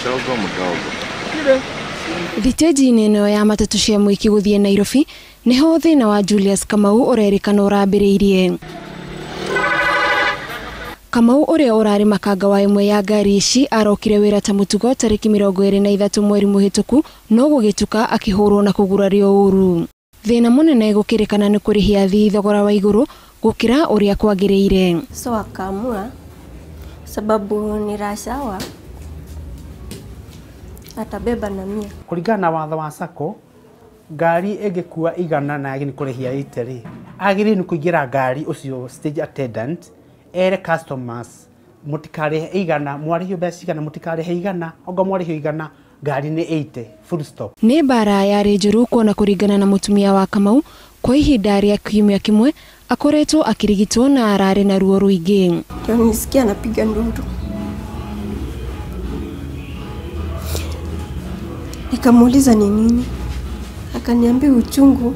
mdogo mdogo. Thiteji-inĩ ĩno ya matatu cia Mwiki gũthiĩ Nairobi niho thĩna wa Julius Kamau ũrerĩkana ũrambĩrĩirie. Kamau ũrĩa ũrarĩ makanga wa imwe ya ngari ici arokire wĩra ta mũtugo tarĩki 23 mweri mũhĩtũku no gũgĩtuka akĩhũrwo na kũgurario uuru. Thĩna mũnene gũkĩrĩkana nĩ kũrĩhia athii thogora wa igũrũ gũkĩra ũrĩa kwagĩrĩire. So akaamua sababu ni rashawa atabeba na 100. Kulingana na watho wa sako, ngari ĩngĩkua 100 na yagĩrĩ kũrĩhia 80, agĩrĩirwo nĩ kũingĩra ngari ũcio stage attendant ere customers mũtikarĩhe 100, mwarĩhio mbeca cigana mũtikarĩhe 100, ongo mwarĩhio 100, ngari nĩ 80 full stop. Nĩ mbaara yarĩ njũru kuona kũringana na mũtumia wa Kamau kwa ihinda rĩa kiumia kĩmwe akoretwo akĩrigitwo na ararĩ na ruo rũingĩ. Nilisikia anapiga nduru. Nikamuuliza ni nini? Akaniambia uchungu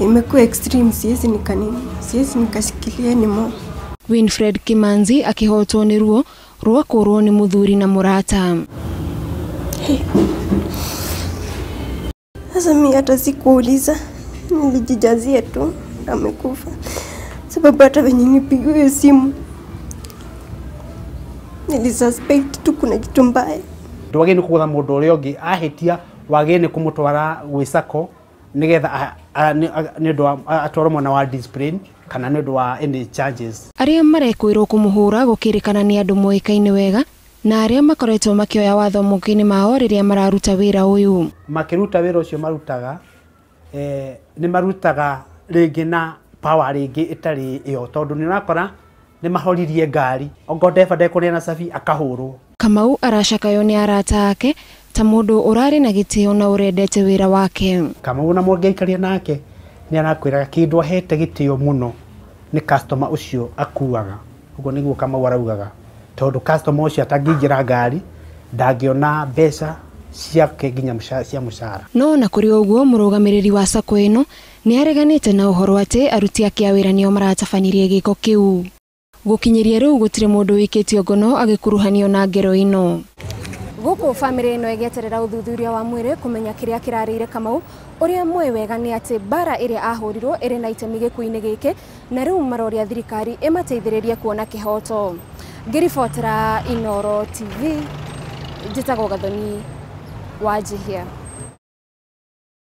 imekuwa extreme, siwezi nikashikilia anymore. Winfred Kimanzi akihotwo nĩ ruo rwa kũrwo nĩ mũthuri na mũrata. Sasa mimi hata sikuuliza, nilijijazia tu amekufa. Sababu hata venye nipigiwe simu nilisuspect tu kuna kitu mbaya. Ndwagĩrĩirwo kũgũtha mũndũ ũrĩa ũngĩ ahĩtia, wagĩrĩirwo kũmũtwara gwĩ sako nĩgetha nĩ ũndũ wa atwarwo mwena wa discipline kana nĩ ũndũ wa any charges. Arĩa marekwĩrwo kũmũhũra gũkĩrĩkana nĩ andũ moĩkaine wega na arĩa makoretwo makĩoya watho moko-inĩ mao rĩrĩa mararuta wĩra ũyũ. Makĩruta wĩra ũcio marutaga nĩ marutaga rĩngĩ na power rĩngĩ ĩtarĩ ĩyo, tondũ nĩ ũrakora nĩ mahoririe ngari, ongo ndereba ndekũrĩa na cabi akahũrwo. Kamau aracakayo nĩ arata ake ta mũndũ ũrarĩ na gĩtĩo na ũrendete wĩra wake. Kamau na mũngĩikaria nake nĩ arakwĩraga kĩndũ ahete gĩtĩo mũno nĩ customer ũcio akuaga. Ũguo nĩguo Kamau araugaga, tondũ customer ũcio atangĩingĩra ngari ndangĩona mbeca ciake nginya cia mũcara. No na kũrĩ ũguo mũrũgamĩrĩri wa sako ĩno nĩ areganĩte na ũhoro atĩ aruti ake a wĩra nĩo maratabanirie gĩko kĩu. Gukinyĩria rĩu gũtirĩ mũndũ wĩkĩtio ngono agĩkuruhanio na ngero ĩno. Guku bamĩrĩ ĩno ĩgĩeterera ũthuthuria wa mwĩrĩ kũmenya kĩrĩa kĩrarĩire Kamau. Ũrĩa mwĩ wega nĩ atĩ mbaara ĩrĩa ahũrirwo ĩrĩ na itemi gĩkuu-inĩ gĩkĩ na rĩu maroria thirikari ĩmateithĩrĩrie kuona kihoto. Ngĩribotera Inooro TV, njĩtagwo Gathoni wa Jihia.